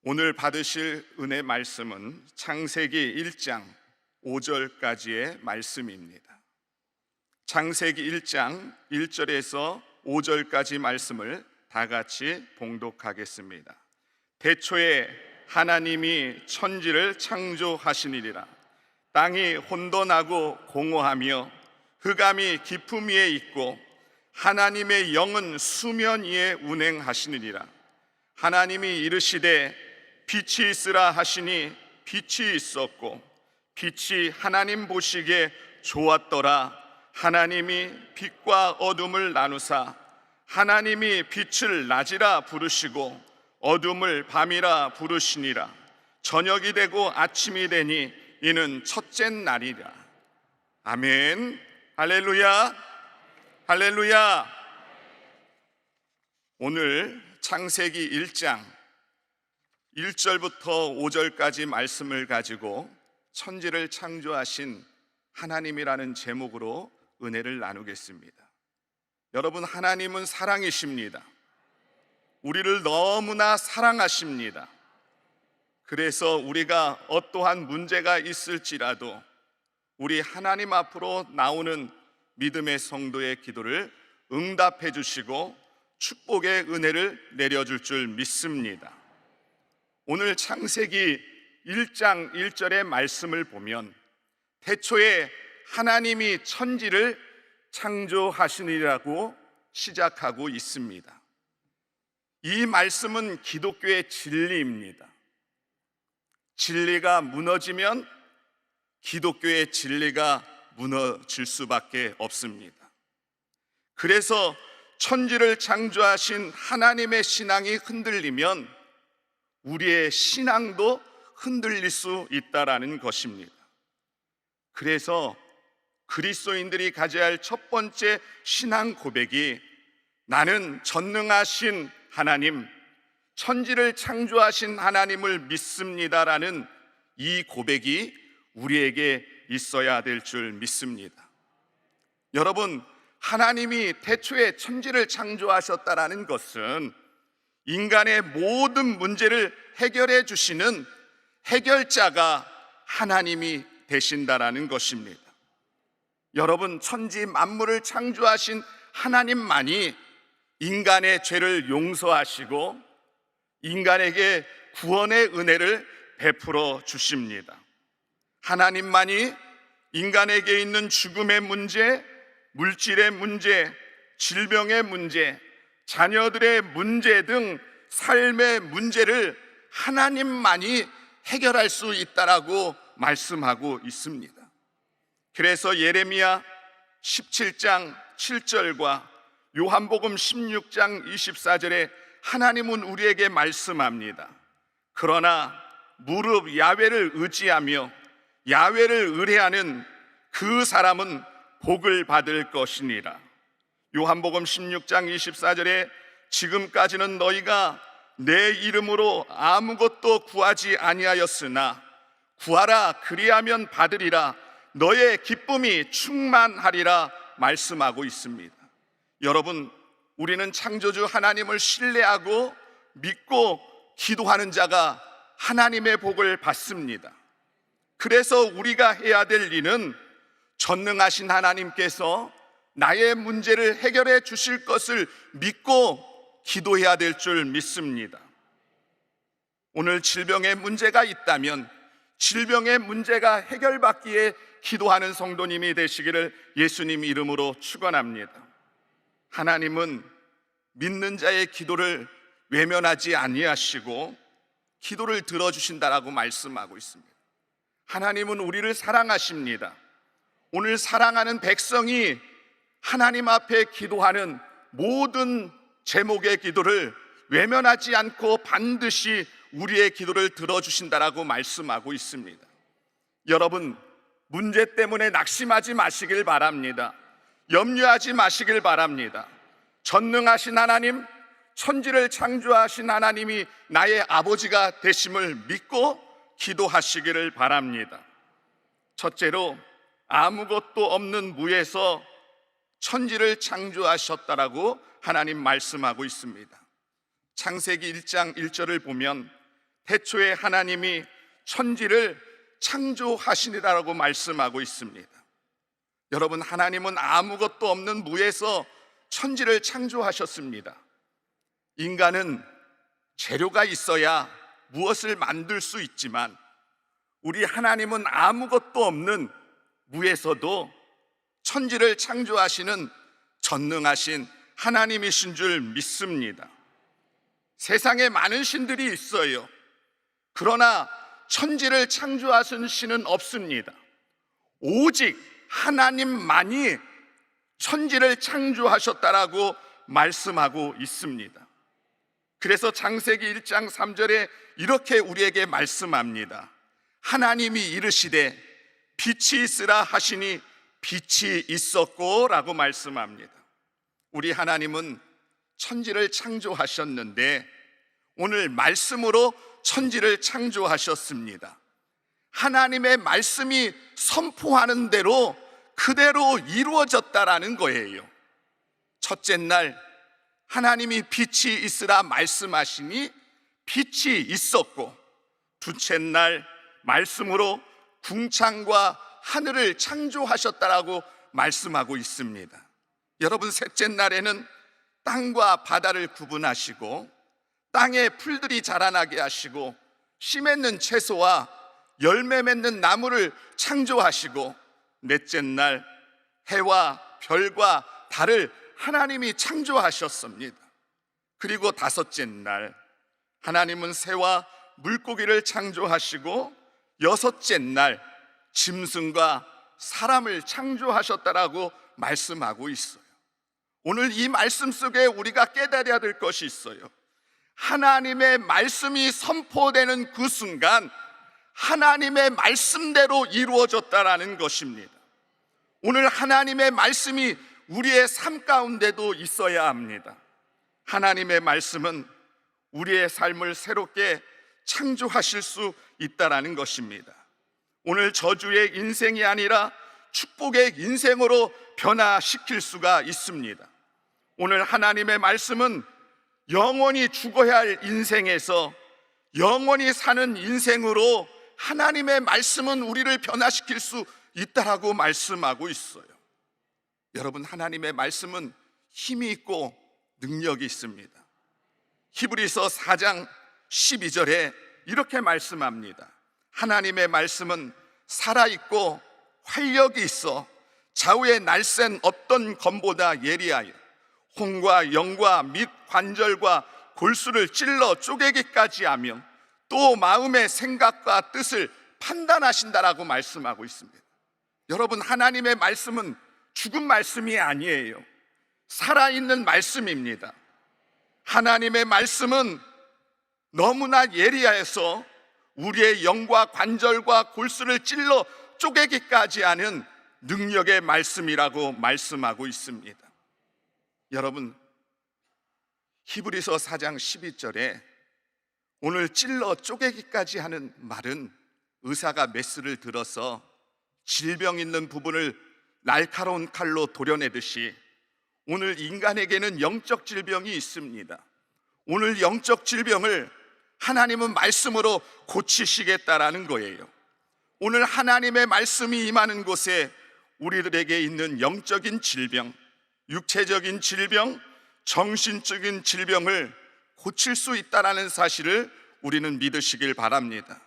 오늘 받으실 은혜 말씀은 창세기 1장 5절까지의 말씀입니다. 창세기 1장 1절에서 5절까지 말씀을 다 같이 봉독하겠습니다. 태초에 하나님이 천지를 창조하시니라. 땅이 혼돈하고 공허하며 흑암이 깊음 위에 있고 하나님의 영은 수면 위에 운행하시느니라. 하나님이 이르시되 빛이 있으라 하시니 빛이 있었고 빛이 하나님 보시기에 좋았더라. 하나님이 빛과 어둠을 나누사 하나님이 빛을 낮이라 부르시고 어둠을 밤이라 부르시니라. 저녁이 되고 아침이 되니 이는 첫째 날이라. 아멘. 할렐루야. 할렐루야. 오늘 창세기 1장 1절부터 5절까지 말씀을 가지고 천지를 창조하신 하나님이라는 제목으로 은혜를 나누겠습니다. 여러분, 하나님은 사랑이십니다. 우리를 너무나 사랑하십니다. 그래서 우리가 어떠한 문제가 있을지라도 우리 하나님 앞으로 나오는 믿음의 성도의 기도를 응답해 주시고 축복의 은혜를 내려줄 줄 믿습니다. 오늘 창세기 1장 1절의 말씀을 보면 태초에 하나님이 천지를 창조하시니라고 시작하고 있습니다. 이 말씀은 기독교의 진리입니다. 진리가 무너지면 기독교의 진리가 무너질 수밖에 없습니다. 그래서 천지를 창조하신 하나님의 신앙이 흔들리면 우리의 신앙도 흔들릴 수 있다라는 것입니다. 그래서 그리스도인들이 가져야 할 첫 번째 신앙 고백이 나는 전능하신 하나님, 천지를 창조하신 하나님을 믿습니다라는 이 고백이 우리에게 있어야 될 줄 믿습니다. 여러분, 하나님이 태초에 천지를 창조하셨다라는 것은 인간의 모든 문제를 해결해 주시는 해결자가 하나님이 되신다라는 것입니다. 여러분, 천지 만물을 창조하신 하나님만이 인간의 죄를 용서하시고 인간에게 구원의 은혜를 베풀어 주십니다. 하나님만이 인간에게 있는 죽음의 문제, 물질의 문제, 질병의 문제, 자녀들의 문제 등 삶의 문제를 하나님만이 해결할 수 있다라고 말씀하고 있습니다. 그래서 예레미야 17장 7절과 요한복음 16장 24절에 하나님은 우리에게 말씀합니다. 그러나 무릎 야훼를 의지하며 야훼를 의뢰하는 그 사람은 복을 받을 것이니라. 요한복음 16장 24절에 지금까지는 너희가 내 이름으로 아무것도 구하지 아니하였으나 구하라 그리하면 받으리라 너의 기쁨이 충만하리라 말씀하고 있습니다. 여러분, 우리는 창조주 하나님을 신뢰하고 믿고 기도하는 자가 하나님의 복을 받습니다. 그래서 우리가 해야 될 일은 전능하신 하나님께서 나의 문제를 해결해 주실 것을 믿고 기도해야 될 줄 믿습니다. 오늘 질병의 문제가 있다면 질병의 문제가 해결받기에 기도하는 성도님이 되시기를 예수님 이름으로 축원합니다. 하나님은 믿는 자의 기도를 외면하지 아니하시고 기도를 들어주신다라고 말씀하고 있습니다. 하나님은 우리를 사랑하십니다. 오늘 사랑하는 백성이 하나님 앞에 기도하는 모든 제목의 기도를 외면하지 않고 반드시 우리의 기도를 들어주신다라고 말씀하고 있습니다. 여러분, 문제 때문에 낙심하지 마시길 바랍니다. 염려하지 마시길 바랍니다. 전능하신 하나님, 천지를 창조하신 하나님이 나의 아버지가 되심을 믿고 기도하시기를 바랍니다. 첫째로, 아무것도 없는 무에서 천지를 창조하셨다라고 하나님 말씀하고 있습니다. 창세기 1장 1절을 보면 태초에 하나님이 천지를 창조하시니라라고 말씀하고 있습니다. 여러분, 하나님은 아무것도 없는 무에서 천지를 창조하셨습니다. 인간은 재료가 있어야 무엇을 만들 수 있지만 우리 하나님은 아무것도 없는 무에서도 천지를 창조하시는 전능하신 하나님이신 줄 믿습니다. 세상에 많은 신들이 있어요. 그러나 천지를 창조하신 신은 없습니다. 오직 하나님만이 천지를 창조하셨다라고 말씀하고 있습니다. 그래서 창세기 1장 3절에 이렇게 우리에게 말씀합니다. 하나님이 이르시되 빛이 있으라 하시니 빛이 있었고 라고 말씀합니다. 우리 하나님은 천지를 창조하셨는데 오늘 말씀으로 천지를 창조하셨습니다. 하나님의 말씀이 선포하는 대로 그대로 이루어졌다라는 거예요. 첫째 날 하나님이 빛이 있으라 말씀하시니 빛이 있었고, 둘째 날 말씀으로 궁창과 하늘을 창조하셨다라고 말씀하고 있습니다. 여러분, 셋째 날에는 땅과 바다를 구분하시고 땅에 풀들이 자라나게 하시고 씨 맺는 채소와 열매 맺는 나무를 창조하시고, 넷째 날 해와 별과 달을 하나님이 창조하셨습니다. 그리고 다섯째 날 하나님은 새와 물고기를 창조하시고 여섯째 날 짐승과 사람을 창조하셨다라고 말씀하고 있어요. 오늘 이 말씀 속에 우리가 깨달아야 될 것이 있어요. 하나님의 말씀이 선포되는 그 순간 하나님의 말씀대로 이루어졌다라는 것입니다. 오늘 하나님의 말씀이 우리의 삶 가운데도 있어야 합니다. 하나님의 말씀은 우리의 삶을 새롭게 창조하실 수 있다라는 것입니다. 오늘 저주의 인생이 아니라 축복의 인생으로 변화시킬 수가 있습니다. 오늘 하나님의 말씀은 영원히 죽어야 할 인생에서 영원히 사는 인생으로 하나님의 말씀은 우리를 변화시킬 수 있다라고 말씀하고 있어요. 여러분, 하나님의 말씀은 힘이 있고 능력이 있습니다. 히브리서 4장 12절에 이렇게 말씀합니다. 하나님의 말씀은 살아있고 활력이 있어 좌우에 날쌘 어떤 검보다 예리하여 혼과 영과 및 관절과 골수를 찔러 쪼개기까지 하며 또 마음의 생각과 뜻을 판단하신다라고 말씀하고 있습니다. 여러분, 하나님의 말씀은 죽은 말씀이 아니에요. 살아있는 말씀입니다. 하나님의 말씀은 너무나 예리해서 우리의 영과 관절과 골수를 찔러 쪼개기까지 하는 능력의 말씀이라고 말씀하고 있습니다. 여러분, 히브리서 4장 12절에 오늘 찔러 쪼개기까지 하는 말은 의사가 메스를 들어서 질병 있는 부분을 날카로운 칼로 도려내듯이 오늘 인간에게는 영적 질병이 있습니다. 오늘 영적 질병을 하나님은 말씀으로 고치시겠다라는 거예요. 오늘 하나님의 말씀이 임하는 곳에 우리들에게 있는 영적인 질병, 육체적인 질병, 정신적인 질병을 고칠 수 있다는 사실을 우리는 믿으시길 바랍니다.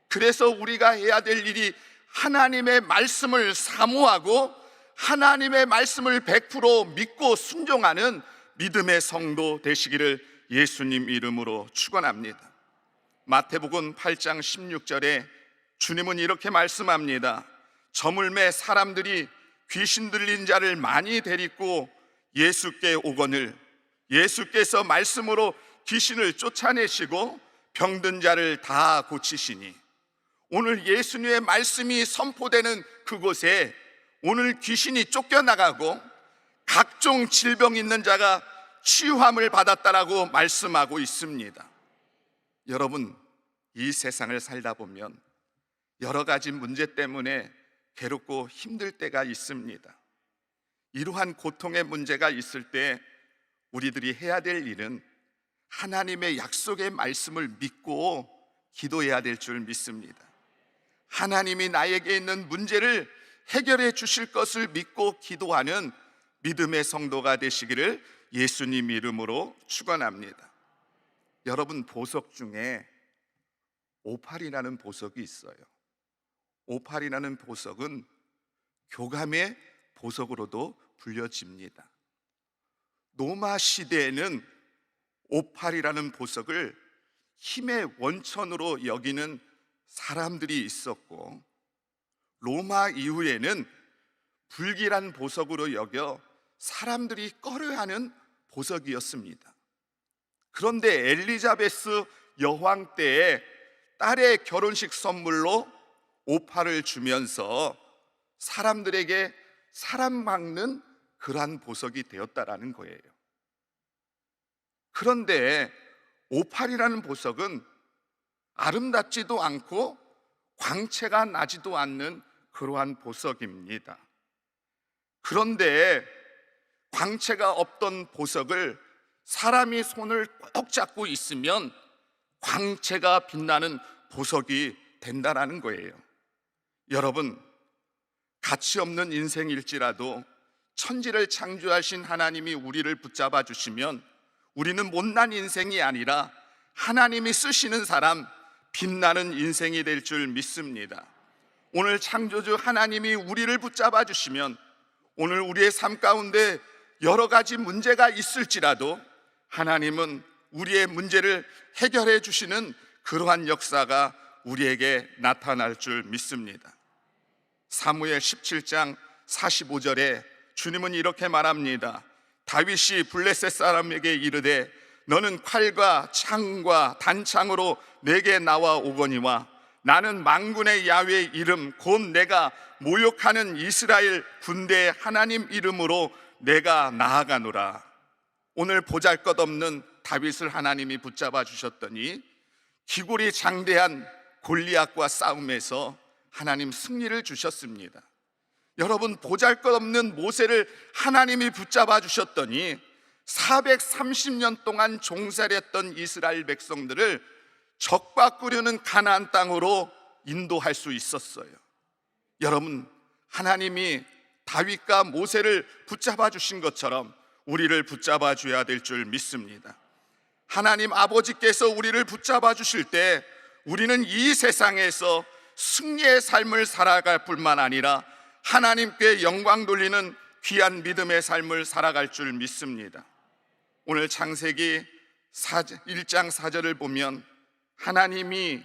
그래서 우리가 해야 될 일이 하나님의 말씀을 사모하고 하나님의 말씀을 100% 믿고 순종하는 믿음의 성도 되시기를 예수님 이름으로 축원합니다. 마태복음 8장 16절에 주님은 이렇게 말씀합니다. 저물매 사람들이 귀신 들린 자를 많이 데리고 예수께 오거늘 예수께서 말씀으로 귀신을 쫓아내시고 병든 자를 다 고치시니, 오늘 예수님의 말씀이 선포되는 그곳에 오늘 귀신이 쫓겨나가고 각종 질병 있는 자가 치유함을 받았다라고 말씀하고 있습니다. 여러분, 이 세상을 살다 보면 여러 가지 문제 때문에 괴롭고 힘들 때가 있습니다. 이러한 고통의 문제가 있을 때 우리들이 해야 될 일은 하나님의 약속의 말씀을 믿고 기도해야 될 줄 믿습니다. 하나님이 나에게 있는 문제를 해결해 주실 것을 믿고 기도하는 믿음의 성도가 되시기를 예수님 이름으로 축원합니다. 여러분, 보석 중에 오팔이라는 보석이 있어요. 오팔이라는 보석은 교감의 보석으로도 불려집니다. 로마 시대에는 오팔이라는 보석을 힘의 원천으로 여기는 사람들이 있었고, 로마 이후에는 불길한 보석으로 여겨 사람들이 꺼려하는 보석이었습니다. 그런데 엘리자베스 여왕 때에 딸의 결혼식 선물로 오팔을 주면서 사람들에게 사랑받는 그러한 보석이 되었다라는 거예요. 그런데 오팔이라는 보석은 아름답지도 않고 광채가 나지도 않는 그러한 보석입니다. 그런데 광채가 없던 보석을 사람이 손을 꼭 잡고 있으면 광채가 빛나는 보석이 된다라는 거예요. 여러분, 가치 없는 인생일지라도 천지를 창조하신 하나님이 우리를 붙잡아 주시면 우리는 못난 인생이 아니라 하나님이 쓰시는 사람, 빛나는 인생이 될 줄 믿습니다. 오늘 창조주 하나님이 우리를 붙잡아 주시면 오늘 우리의 삶 가운데 여러 가지 문제가 있을지라도 하나님은 우리의 문제를 해결해 주시는 그러한 역사가 우리에게 나타날 줄 믿습니다. 사무엘 17장 45절에 주님은 이렇게 말합니다. 다윗이 블레셋 사람에게 이르되 너는 칼과 창과 단창으로 내게 나와 오거니와 나는 만군의 야훼의 이름 곧 내가 모욕하는 이스라엘 군대의 하나님 이름으로 내가 나아가노라. 오늘 보잘것없는 다윗을 하나님이 붙잡아 주셨더니 기골이 장대한 골리앗과 싸움에서 하나님 승리를 주셨습니다. 여러분, 보잘것없는 모세를 하나님이 붙잡아 주셨더니 430년 동안 종살이했던 이스라엘 백성들을 적과 끄려는 가나안 땅으로 인도할 수 있었어요. 여러분, 하나님이 다윗과 모세를 붙잡아 주신 것처럼 우리를 붙잡아 줘야 될 줄 믿습니다. 하나님 아버지께서 우리를 붙잡아 주실 때 우리는 이 세상에서 승리의 삶을 살아갈 뿐만 아니라 하나님께 영광 돌리는 귀한 믿음의 삶을 살아갈 줄 믿습니다. 오늘 창세기 1장 4절을 보면 하나님이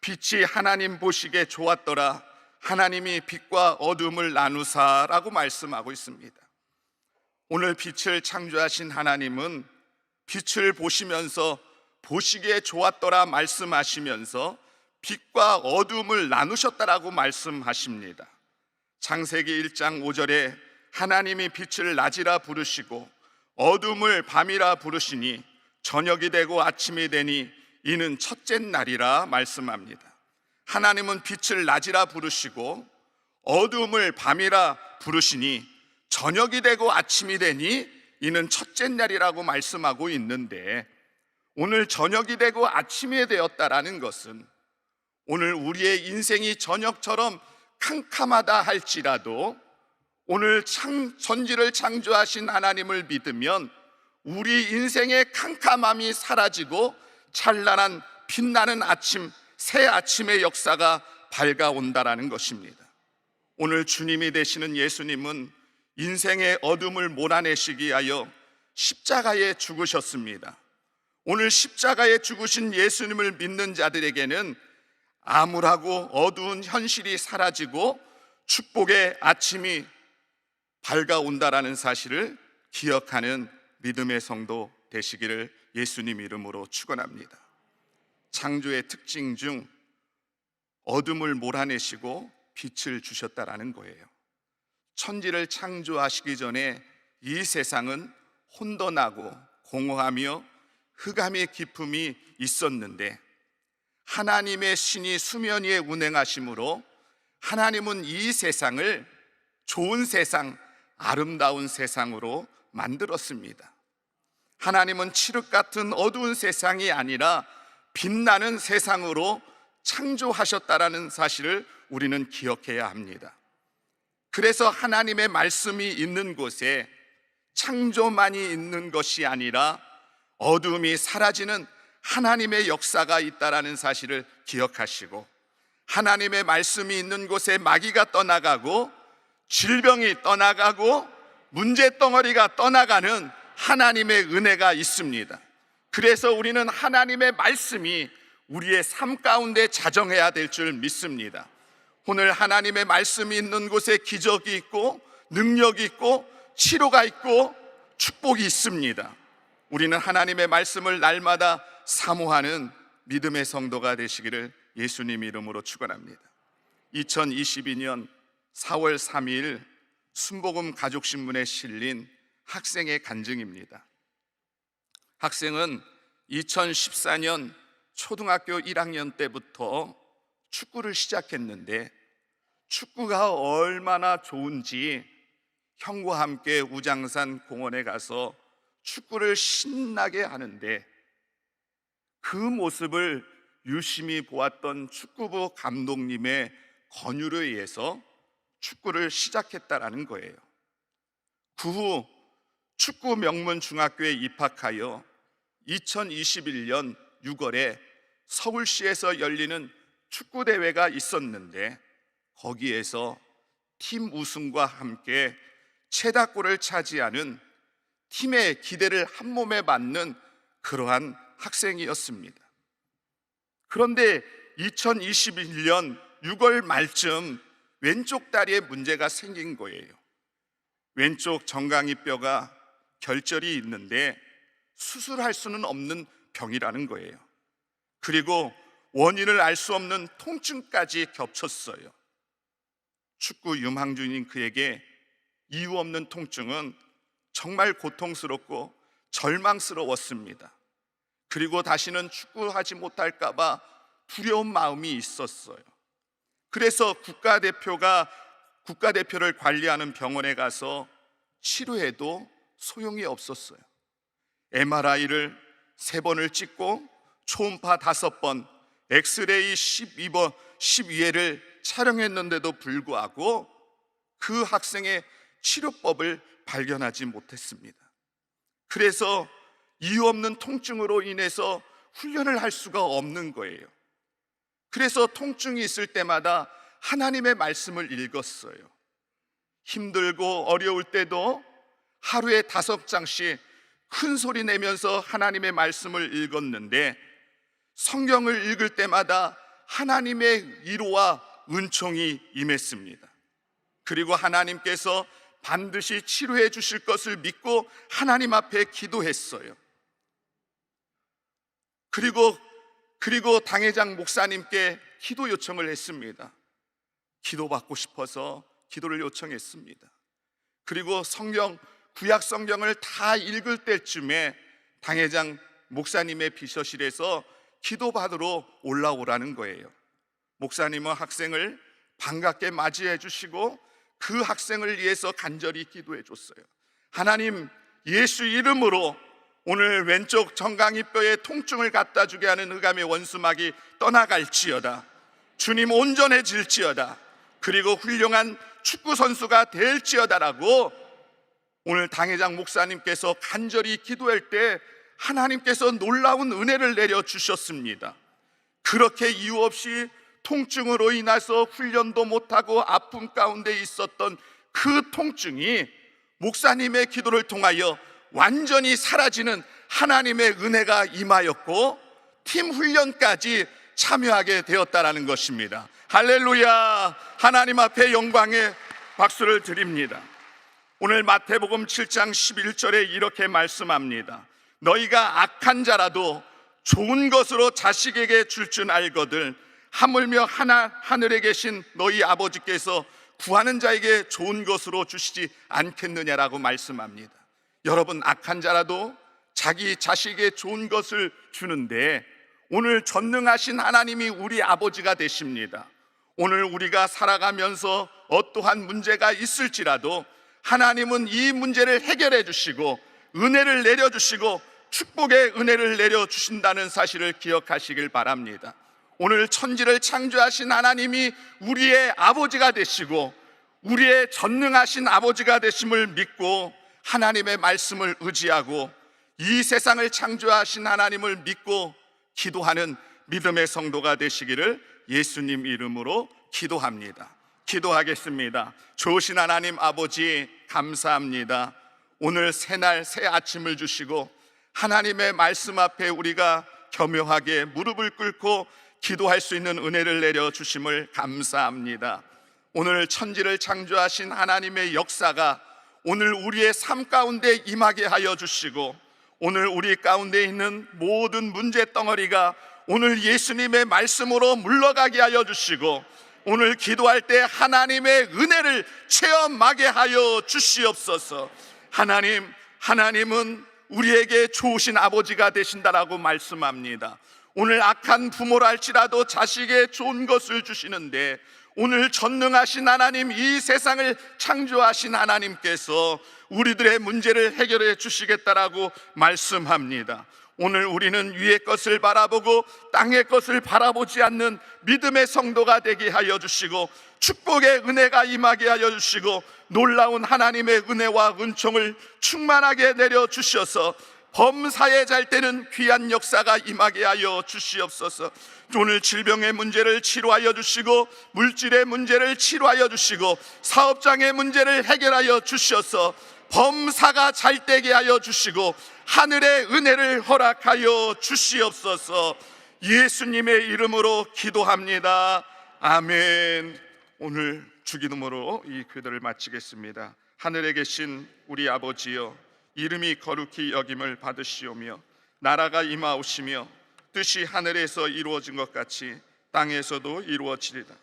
빛이 하나님 보시기에 좋았더라. 하나님이 빛과 어둠을 나누사라고 말씀하고 있습니다. 오늘 빛을 창조하신 하나님은 빛을 보시면서 보시기에 좋았더라 말씀하시면서 빛과 어둠을 나누셨다라고 말씀하십니다. 창세기 1장 5절에 하나님이 빛을 낮이라 부르시고 어둠을 밤이라 부르시니 저녁이 되고 아침이 되니 이는 첫째 날이라 말씀합니다. 하나님은 빛을 낮이라 부르시고 어둠을 밤이라 부르시니 저녁이 되고 아침이 되니 이는 첫째 날이라고 말씀하고 있는데, 오늘 저녁이 되고 아침이 되었다라는 것은 오늘 우리의 인생이 저녁처럼 캄캄하다 할지라도 오늘 전지를 창조하신 하나님을 믿으면 우리 인생의 캄캄함이 사라지고 찬란한 빛나는 아침, 새 아침의 역사가 밝아온다라는 것입니다. 오늘 주님이 되시는 예수님은 인생의 어둠을 몰아내시기 위하여 십자가에 죽으셨습니다. 오늘 십자가에 죽으신 예수님을 믿는 자들에게는 암울하고 어두운 현실이 사라지고 축복의 아침이 밝아온다라는 사실을 기억하는 믿음의 성도 되시기를 예수님 이름으로 축원합니다. 창조의 특징 중 어둠을 몰아내시고 빛을 주셨다라는 거예요. 천지를 창조하시기 전에 이 세상은 혼돈하고 공허하며 흑암의 깊음이 있었는데 하나님의 신이 수면 위에 운행하심으로 하나님은 이 세상을 좋은 세상, 아름다운 세상으로 만들었습니다. 하나님은 칠흑 같은 어두운 세상이 아니라 빛나는 세상으로 창조하셨다라는 사실을 우리는 기억해야 합니다. 그래서 하나님의 말씀이 있는 곳에 창조만이 있는 것이 아니라 어둠이 사라지는 하나님의 역사가 있다라는 사실을 기억하시고, 하나님의 말씀이 있는 곳에 마귀가 떠나가고 질병이 떠나가고 문제덩어리가 떠나가는 하나님의 은혜가 있습니다. 그래서 우리는 하나님의 말씀이 우리의 삶 가운데 자정해야 될 줄 믿습니다. 오늘 하나님의 말씀이 있는 곳에 기적이 있고 능력이 있고 치료가 있고 축복이 있습니다. 우리는 하나님의 말씀을 날마다 사모하는 믿음의 성도가 되시기를 예수님 이름으로 축원합니다. 2022년 4월 3일 순복음 가족신문에 실린 학생의 간증입니다. 학생은 2014년 초등학교 1학년 때부터 축구를 시작했는데, 축구가 얼마나 좋은지 형과 함께 우장산 공원에 가서 축구를 신나게 하는데, 그 모습을 유심히 보았던 축구부 감독님의 권유에 의해서 축구를 시작했다라는 거예요. 그 후 축구 명문 중학교에 입학하여 2021년 6월에 서울시에서 열리는 축구 대회가 있었는데, 거기에서 팀 우승과 함께 최다골을 차지하는 팀의 기대를 한 몸에 맞는 그러한 학생이었습니다. 그런데 2021년 6월 말쯤 왼쪽 다리에 문제가 생긴 거예요. 왼쪽 정강이뼈가 결절이 있는데 수술할 수는 없는 병이라는 거예요. 그리고 원인을 알 수 없는 통증까지 겹쳤어요. 축구 유망주인 그에게 이유 없는 통증은 정말 고통스럽고 절망스러웠습니다. 그리고 다시는 축구하지 못할까 봐 두려운 마음이 있었어요. 그래서 국가대표를 관리하는 병원에 가서 치료해도 소용이 없었어요. MRI를 3번을 찍고 초음파 5번, 엑스레이 12회를 촬영했는데도 불구하고 그 학생의 치료법을 발견하지 못했습니다. 그래서 이유 없는 통증으로 인해서 훈련을 할 수가 없는 거예요. 그래서 통증이 있을 때마다 하나님의 말씀을 읽었어요. 힘들고 어려울 때도 하루에 5장씩 큰 소리 내면서 하나님의 말씀을 읽었는데, 성경을 읽을 때마다 하나님의 위로와 은총이 임했습니다. 그리고 하나님께서 반드시 치료해 주실 것을 믿고 하나님 앞에 기도했어요. 그리고 당회장 목사님께 기도 요청을 했습니다. 기도받고 싶어서 기도를 요청했습니다. 그리고 구약 성경을 다 읽을 때쯤에 당회장 목사님의 비서실에서 기도받으러 올라오라는 거예요. 목사님은 학생을 반갑게 맞이해 주시고 그 학생을 위해서 간절히 기도해 줬어요. 하나님, 예수 이름으로 오늘 왼쪽 정강이뼈에 통증을 갖다 주게 하는 흑암의 원수막이 떠나갈지어다. 주님 온전해질지어다. 그리고 훌륭한 축구 선수가 될지어다라고 오늘 당회장 목사님께서 간절히 기도할 때 하나님께서 놀라운 은혜를 내려주셨습니다. 그렇게 이유 없이 통증으로 인해서 훈련도 못하고 아픔 가운데 있었던 그 통증이 목사님의 기도를 통하여 완전히 사라지는 하나님의 은혜가 임하였고 팀 훈련까지 참여하게 되었다라는 것입니다. 할렐루야! 하나님 앞에 영광의 박수를 드립니다. 오늘 마태복음 7장 11절에 이렇게 말씀합니다. 너희가 악한 자라도 좋은 것으로 자식에게 줄 줄 알거든 하물며 하늘에 계신 너희 아버지께서 구하는 자에게 좋은 것으로 주시지 않겠느냐라고 말씀합니다. 여러분, 악한 자라도 자기 자식에게 좋은 것을 주는데 오늘 전능하신 하나님이 우리 아버지가 되십니다. 오늘 우리가 살아가면서 어떠한 문제가 있을지라도 하나님은 이 문제를 해결해 주시고 은혜를 내려주시고 축복의 은혜를 내려주신다는 사실을 기억하시길 바랍니다. 오늘 천지를 창조하신 하나님이 우리의 아버지가 되시고 우리의 전능하신 아버지가 되심을 믿고 하나님의 말씀을 의지하고 이 세상을 창조하신 하나님을 믿고 기도하는 믿음의 성도가 되시기를 예수님 이름으로 기도합니다. 기도하겠습니다. 좋으신 하나님 아버지, 감사합니다. 오늘 새날 새 아침을 주시고 하나님의 말씀 앞에 우리가 겸허하게 무릎을 꿇고 기도할 수 있는 은혜를 내려주심을 감사합니다. 오늘 천지를 창조하신 하나님의 역사가 오늘 우리의 삶 가운데 임하게 하여 주시고 오늘 우리 가운데 있는 모든 문제 덩어리가 오늘 예수님의 말씀으로 물러가게 하여 주시고 오늘 기도할 때 하나님의 은혜를 체험하게 하여 주시옵소서. 하나님은 우리에게 좋으신 아버지가 되신다라고 말씀합니다. 오늘 악한 부모라 할지라도 자식에게 좋은 것을 주시는데 오늘 전능하신 하나님, 이 세상을 창조하신 하나님께서 우리들의 문제를 해결해 주시겠다라고 말씀합니다. 오늘 우리는 위의 것을 바라보고 땅의 것을 바라보지 않는 믿음의 성도가 되게 하여 주시고 축복의 은혜가 임하게 하여 주시고 놀라운 하나님의 은혜와 은총을 충만하게 내려주셔서 범사에 잘 때는 귀한 역사가 임하게 하여 주시옵소서. 오늘 질병의 문제를 치료하여 주시고 물질의 문제를 치료하여 주시고 사업장의 문제를 해결하여 주셔서 범사가 잘 되게 하여 주시고 하늘의 은혜를 허락하여 주시옵소서. 예수님의 이름으로 기도합니다. 아멘. 오늘 주기도문으로 이 기도를 마치겠습니다. 하늘에 계신 우리 아버지여, 이름이 거룩히 여김을 받으시오며 나라가 임하오시며 뜻이 하늘에서 이루어진 것 같이 땅에서도 이루어지리다.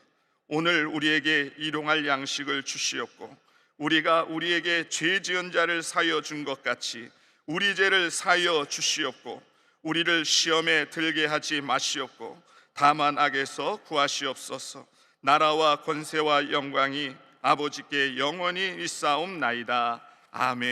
오늘 우리에게 일용할 양식을 주시옵고 우리가 우리에게 죄 지은 자를 사하여 준 것 같이 우리 죄를 사하여 주시옵고 우리를 시험에 들게 하지 마시옵고 다만 악에서 구하시옵소서. 나라와 권세와 영광이 아버지께 영원히 있사옵나이다. 아멘.